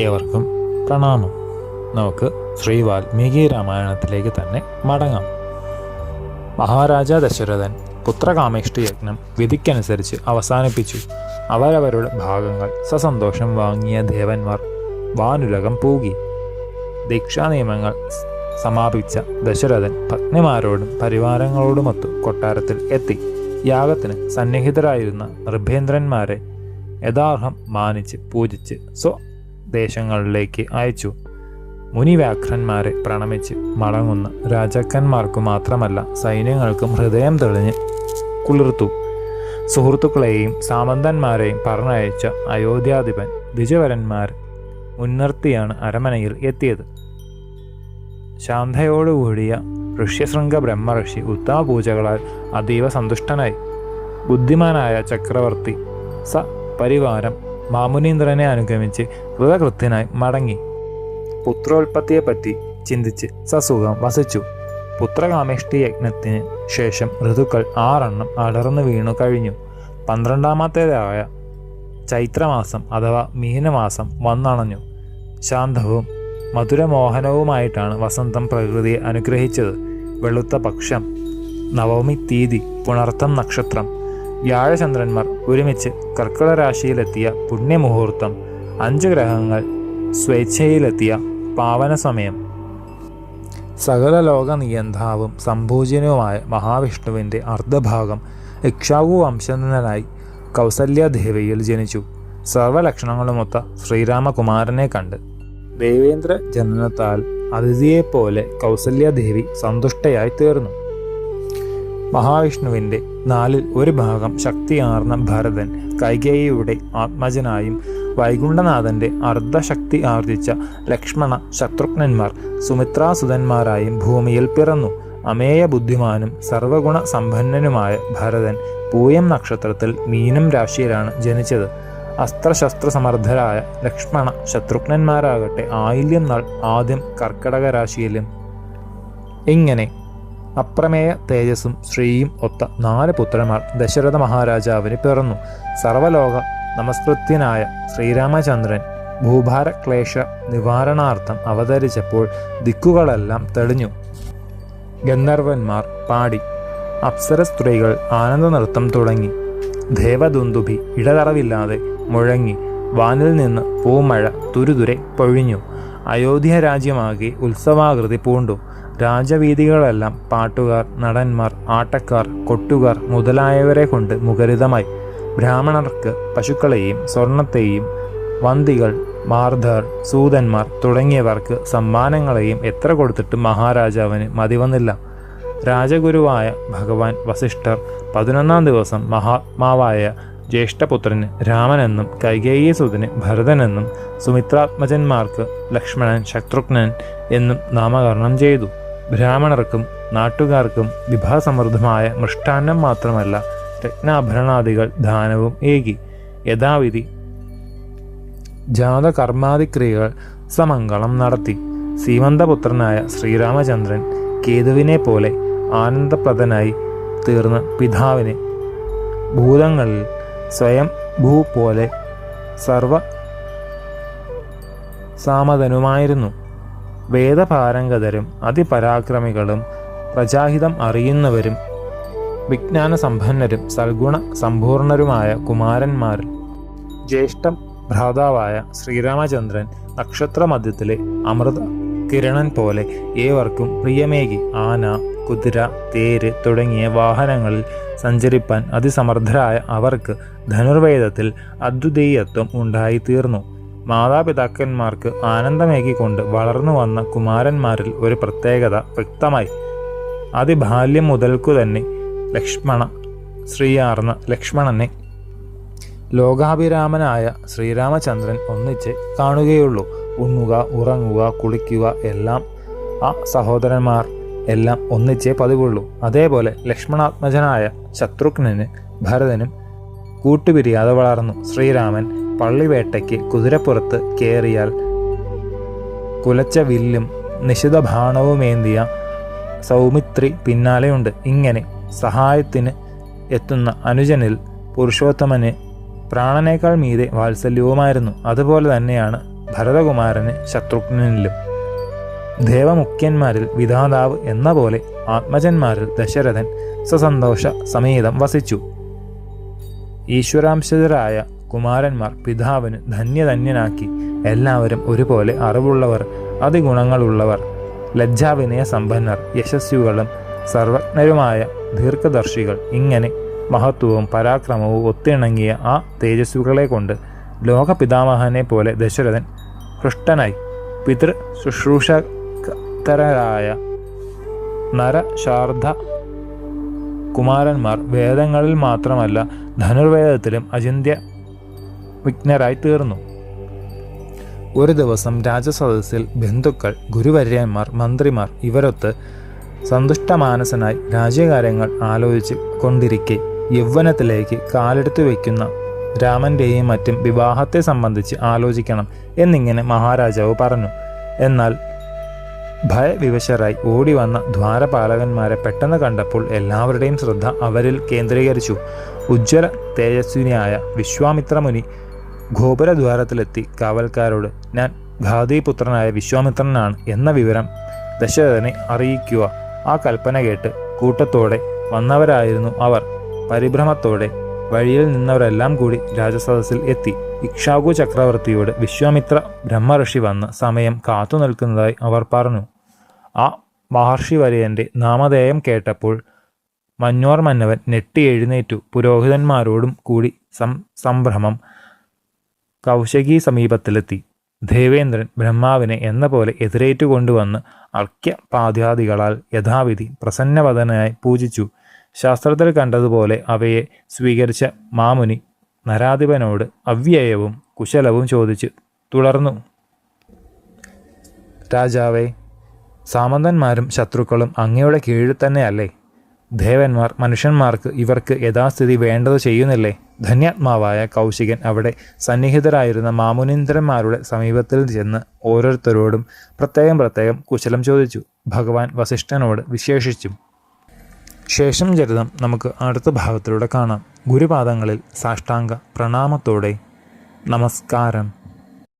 ഏവർക്കും പ്രണാമം. നമുക്ക് ശ്രീ വാൽമീകി രാമായണത്തിലേക്ക് തന്നെ മടങ്ങാം. മഹാരാജാ ദശരഥൻ പുത്രകാമേഷ്ടി യജ്ഞം വിധിക്കനുസരിച്ച് അവസാനിപ്പിച്ചു. അവരവരുടെ ഭാഗങ്ങൾ സസന്തോഷം വാങ്ങിയ ദേവന്മാർ വാനുലകം പൂകി. ദീക്ഷാ നിയമങ്ങൾ സമാപിച്ച ദശരഥൻ പത്നിമാരോടും പരിവാരങ്ങളോടുമൊത്തു കൊട്ടാരത്തിൽ എത്തി. യാഗത്തിന് സന്നിഹിതരായിരുന്ന നൃഭേന്ദ്രന്മാരെ യഥാർഹം മാനിച്ച് പൂജിച്ച് സ്വദേശങ്ങളിലേക്ക് അയച്ചു. മുനിവ്യാഘ്രന്മാരെ പ്രണമിച്ച് മടങ്ങുന്ന രാജാക്കന്മാർക്കു മാത്രമല്ല സൈന്യങ്ങൾക്കും ഹൃദയം തെളിഞ്ഞ് കുളിർത്തു. സുഹൃത്തുക്കളെയും സാമന്തന്മാരെയും പറഞ്ഞയച്ച അയോധ്യാധിപൻ ദ്വിജവരന്മാർ മുൻനിർത്തിയാണ് അരമനയിൽ എത്തിയത്. ശാന്തയോടുകൂടിയ ഋഷ്യശൃംഗ ബ്രഹ്മർഷി ഉത്തമപൂജകളാൽ അതീവ സന്തുഷ്ടനായി. ബുദ്ധിമാനായ ചക്രവർത്തി പരിവാരം മാമുനീന്ദ്രനെ അനുഗമിച്ച് കൃതകൃത്യനായി മടങ്ങി. പുത്രോൽപത്തിയെപ്പറ്റി ചിന്തിച്ച് സസുഖം വസിച്ചു. പുത്രകാമേഷ്ടി യജ്ഞത്തിന് ശേഷം ഋതുക്കൾ 6 അടർന്നു വീണു കഴിഞ്ഞു. 12ാമത്തേതായ ചൈത്രമാസം അഥവാ മീനമാസം വന്നണഞ്ഞു. ശാന്തവും മധുരമോഹനവുമായിട്ടാണ് വസന്തം പ്രകൃതിയെ അനുഗ്രഹിച്ചത്. വെളുത്ത പക്ഷം, നവമി തീയതി, പുണർത്തം നക്ഷത്രം, വ്യാഴചന്ദ്രന്മാർ ഒരുമിച്ച് കർക്കിടരാശിയിലെത്തിയ പുണ്യമുഹൂർത്തം, 5 ഗ്രഹങ്ങൾ സ്വേച്ഛയിലെത്തിയ പാവന സമയം. സകല ലോക നിയന്താവും സംഭൂജനവുമായ മഹാവിഷ്ണുവിൻ്റെ അർദ്ധഭാഗം ഇക്ഷ്വാകു വംശജനായി കൗസല്യാദേവിയിൽ ജനിച്ചു. സർവലക്ഷണങ്ങളുമൊത്ത ശ്രീരാമകുമാരനെ കണ്ട് ദേവേന്ദ്ര ജനനത്താൽ അതിഥിയെപ്പോലെ കൗസല്യാദേവി സന്തുഷ്ടയായി തീർന്നു. മഹാവിഷ്ണുവിൻ്റെ 1/4 ഭാഗം ശക്തിയാർന്ന ഭരതൻ കൈകേയിയുടെ ആത്മജനായും വൈകുണ്ഠനാഥൻ്റെ അർദ്ധശക്തി ആർജിച്ച ലക്ഷ്മണ ശത്രുഘ്നന്മാർ സുമിത്രാസുതന്മാരായും ഭൂമിയിൽ പിറന്നു. അമേയ ബുദ്ധിമാനും സർവഗുണ സമ്പന്നനുമായ ഭരതൻ പൂയം നക്ഷത്രത്തിൽ മീനം രാശിയിലാണ് ജനിച്ചത്. അസ്ത്രശസ്ത്ര സമർത്ഥരായ ലക്ഷ്മണ ശത്രുഘ്നന്മാരാകട്ടെ ആയില്യം നാൾ ആദ്യം കർക്കടക രാശിയിലും. ഇങ്ങനെ അപ്രമേയ തേജസ്സും ശ്രീയും ഒത്ത 4 പുത്രന്മാർ ദശരഥ മഹാരാജാവിന് പിറന്നു. സർവലോക നമസ്കൃത്യനായ ശ്രീരാമചന്ദ്രൻ ഭൂഭാരക്ലേശ നിവാരണാർത്ഥം അവതരിച്ചപ്പോൾ ദിക്കുകളെല്ലാം തെളിഞ്ഞു. ഗന്ധർവന്മാർ പാടി, അപ്സര സ്ത്രീകൾ ആനന്ദ നൃത്തം തുടങ്ങി. ദേവദുന്ദുഭി ഇടതടവില്ലാതെ മുഴങ്ങി. വാനിൽ നിന്ന് പൂമഴ തുരുതുരെ പൊഴിഞ്ഞു. അയോധ്യ രാജ്യമാകെ ഉത്സവാകൃതി പൂണ്ടു. രാജവീഥികളെല്ലാം പാട്ടുകാർ, നടന്മാർ, ആട്ടക്കാർ, കൊട്ടുകാർ മുതലായവരെ കൊണ്ട് മുഖരിതമായി. ബ്രാഹ്മണർക്ക് പശുക്കളെയും സ്വർണത്തെയും, വന്തികൾ, മാർദ്ധർ, സൂതന്മാർ തുടങ്ങിയവർക്ക് സമ്മാനങ്ങളെയും എത്ര കൊടുത്തിട്ടും മഹാരാജാവിന് മതിവന്നില്ല. രാജഗുരുവായ ഭഗവാൻ വസിഷ്ഠർ 11ാം ദിവസം മഹാത്മാവായ ജ്യേഷ്ഠപുത്രന് രാമനെന്നും കൈകേയീസുതന് ഭരതനെന്നും സുമിത്രാത്മജന്മാർക്ക് ലക്ഷ്മണൻ ശത്രുഘ്നൻ എന്നും നാമകരണം ചെയ്തു. ബ്രാഹ്മണർക്കും നാട്ടുകാർക്കും വിഭവസമൃദ്ധമായ മൃഷ്ടാന്നം മാത്രമല്ല രത്നാഭരണാദികൾ ദാനവും ഏകി. യഥാവിധി ജാതകർമാദിക്രിയകൾ സമംഗളം നടത്തി. സീമന്തപുത്രനായ ശ്രീരാമചന്ദ്രൻ കേതുവിനെ പോലെ ആനന്ദപ്രദനായി തീർന്ന പിതാവിന് ഭൂതങ്ങളിൽ സ്വയം ഭൂ പോലെ സർവ സാമതനുമായിരുന്നു. വേദപാരംഗതരും അതിപരാക്രമികളും പ്രജാഹിതം അറിയുന്നവരും വിജ്ഞാനസമ്പന്നരും സൽഗുണ സമ്പൂർണരുമായ കുമാരന്മാരിൽ ജ്യേഷ്ഠ ഭ്രാതാവായ ശ്രീരാമചന്ദ്രൻ നക്ഷത്രമധ്യത്തിലെ അമൃത കിരണൻ പോലെ ഏവർക്കും പ്രിയമേകി. ആന, കുതിര, തേര് തുടങ്ങിയ വാഹനങ്ങളിൽ സഞ്ചരിപ്പാൻ അതിസമർത്ഥരായ അവർക്ക് ധനുർവേദത്തിൽ അദ്വിതീയത്വം ഉണ്ടായിത്തീർന്നു. മാതാപിതാക്കന്മാർക്ക് ആനന്ദമേകിക്കൊണ്ട് വളർന്നു വന്ന കുമാരന്മാരിൽ ഒരു പ്രത്യേകത വ്യക്തമായി. അതിബാല്യം മുതൽക്കു തന്നെ ശ്രീയാർന്ന ലക്ഷ്മണനെ ലോകാഭിരാമനായ ശ്രീരാമചന്ദ്രൻ ഒന്നിച്ച് കാണുകയുള്ളൂ. ഉണ്ണുക, ഉറങ്ങുക, കുളിക്കുക എല്ലാം ആ സഹോദരന്മാർ എല്ലാം ഒന്നിച്ചേ പതിവുള്ളൂ. അതേപോലെ ലക്ഷ്മണാത്മജനായ ശത്രുഘ്നന് ഭരതനും കൂട്ടുപിരിയാതെ വളർന്നു. ശ്രീരാമൻ പള്ളിവേട്ടയ്ക്ക് കുതിരപ്പുറത്ത് കയറിയാൽ കുലച്ച വില്ലും നിശിത ബാണവുമേന്തിയ സൗമിത്രി പിന്നാലെയുണ്ട്. ഇങ്ങനെ സഹായത്തിന് എത്തുന്ന അനുജനിൽ പുരുഷോത്തമന് പ്രാണനേക്കാൾ മീതെ വാത്സല്യവുമായിരുന്നു. അതുപോലെ തന്നെയാണ് ഭരതകുമാരന് ശത്രുഘ്നനിലും. ദേവമുഖ്യന്മാരിൽ വിധാതാവ് എന്ന പോലെ ആത്മജന്മാരിൽ ദശരഥൻ സസന്തോഷ സമേതം വസിച്ചു. ഈശ്വരാംശജരായ കുമാരന്മാർ പിതാവിന് ധന്യധന്യനാക്കി. എല്ലാവരും ഒരുപോലെ അറിവുള്ളവർ, അതിഗുണങ്ങളുള്ളവർ, ലജ്ജാവിനയ സമ്പന്നർ, യശസ്വികളും സർവജ്ഞരുമായ ദീർഘദർശികൾ. ഇങ്ങനെ മഹത്വവും പരാക്രമവും ഒത്തിണങ്ങിയ ആ തേജസ്വികളെ കൊണ്ട് ലോകപിതാമഹനെ പോലെ ദശരഥൻ ഹൃഷ്ടനായി. പിതൃ ശുശ്രൂഷകരായ നരശാർദ്ധ കുമാരന്മാർ വേദങ്ങളിൽ മാത്രമല്ല ധനുർവേദത്തിലും അചിന്ത്യ വിജ്ഞരായി തീർന്നു. ഒരു ദിവസം രാജസദസ്സിൽ ബന്ധുക്കൾ, ഗുരുവര്യന്മാർ, മന്ത്രിമാർ ഇവരൊത്ത് സന്തുഷ്ടമാനസനായി രാജ്യകാര്യങ്ങൾ ആലോചിച്ച് കൊണ്ടിരിക്കെ യൗവനത്തിലേക്ക് കാലെടുത്തു വയ്ക്കുന്ന രാമൻ്റെയും മറ്റും വിവാഹത്തെ സംബന്ധിച്ച് ആലോചിക്കണം എന്നിങ്ങനെ മഹാരാജാവ് പറഞ്ഞു. എന്നാൽ ഭയവിവശരായി ഓടി വന്ന ദ്വാരപാലകന്മാരെ പെട്ടെന്ന് കണ്ടപ്പോൾ എല്ലാവരുടെയും ശ്രദ്ധ അവരിൽ കേന്ദ്രീകരിച്ചു. ഉജ്ജ്വല തേജസ്വിനിയായ വിശ്വാമിത്രമുനി ഗോപുരദ്വാരത്തിലെത്തി കാവൽക്കാരോട്, ഞാൻ ഘാതീപുത്രനായ വിശ്വാമിത്രനാണ് എന്ന വിവരം ദശരഥനെ അറിയിക്കുക. ആ കൽപ്പന കേട്ട് കൂട്ടത്തോടെ വന്നവരായിരുന്നു അവർ. പരിഭ്രമത്തോടെ വഴിയിൽ നിന്നവരെല്ലാം കൂടി രാജസദസ്സിൽ എത്തി. ഇക്ഷ്വാകു ചക്രവർത്തിയോട് വിശ്വാമിത്ര ബ്രഹ്മഋഷി വന്ന് സമയം കാത്തു നിൽക്കുന്നതായി അവർ പറഞ്ഞു. ആ മഹർഷിവര്യൻ്റെ നാമധേയം കേട്ടപ്പോൾ മഞ്ഞോർ മന്നവൻ ഞെട്ടി എഴുന്നേറ്റു. പുരോഹിതന്മാരോടും കൂടി സംഭ്രമം കൗശകി സമീപത്തിലെത്തി. ദേവേന്ദ്രൻ ബ്രഹ്മാവിനെ എന്ന പോലെ എതിരേറ്റുകൊണ്ടുവന്ന് അർഘ്യപാദ്യാദികളാൽ യഥാവിധി പ്രസന്നവദനായി പൂജിച്ചു. ശാസ്ത്രത്തിൽ കണ്ടതുപോലെ അവയെ സ്വീകരിച്ച മാമുനി നരാധിപനോട് അവ്യയവും കുശലവും ചോദിച്ച് തുടർന്നു. രാജാവേ, സാമന്തന്മാരും ശത്രുക്കളും അങ്ങയുടെ കീഴിൽ തന്നെയല്ലേ? ദേവന്മാർ മനുഷ്യന്മാർക്ക് ഇവർക്ക് യഥാസ്ഥിതി വേണ്ടത് ചെയ്യുന്നില്ലേ? ധന്യാത്മാവായ കൗശികൻ അവിടെ സന്നിഹിതരായിരുന്ന മാമുനീന്ദ്രന്മാരുടെ സമീപത്തിൽ ചെന്ന് ഓരോരുത്തരോടും പ്രത്യേകം കുശലം ചോദിച്ചു. ഭഗവാൻ വസിഷ്ഠനോട് വിശേഷിച്ചും. ശേഷം ചരിതം നമുക്ക് അടുത്ത ഭാഗത്തിലൂടെ കാണാം. ഗുരുപാദങ്ങളിൽ സാഷ്ടാംഗ പ്രണാമത്തോടെ നമസ്കാരം.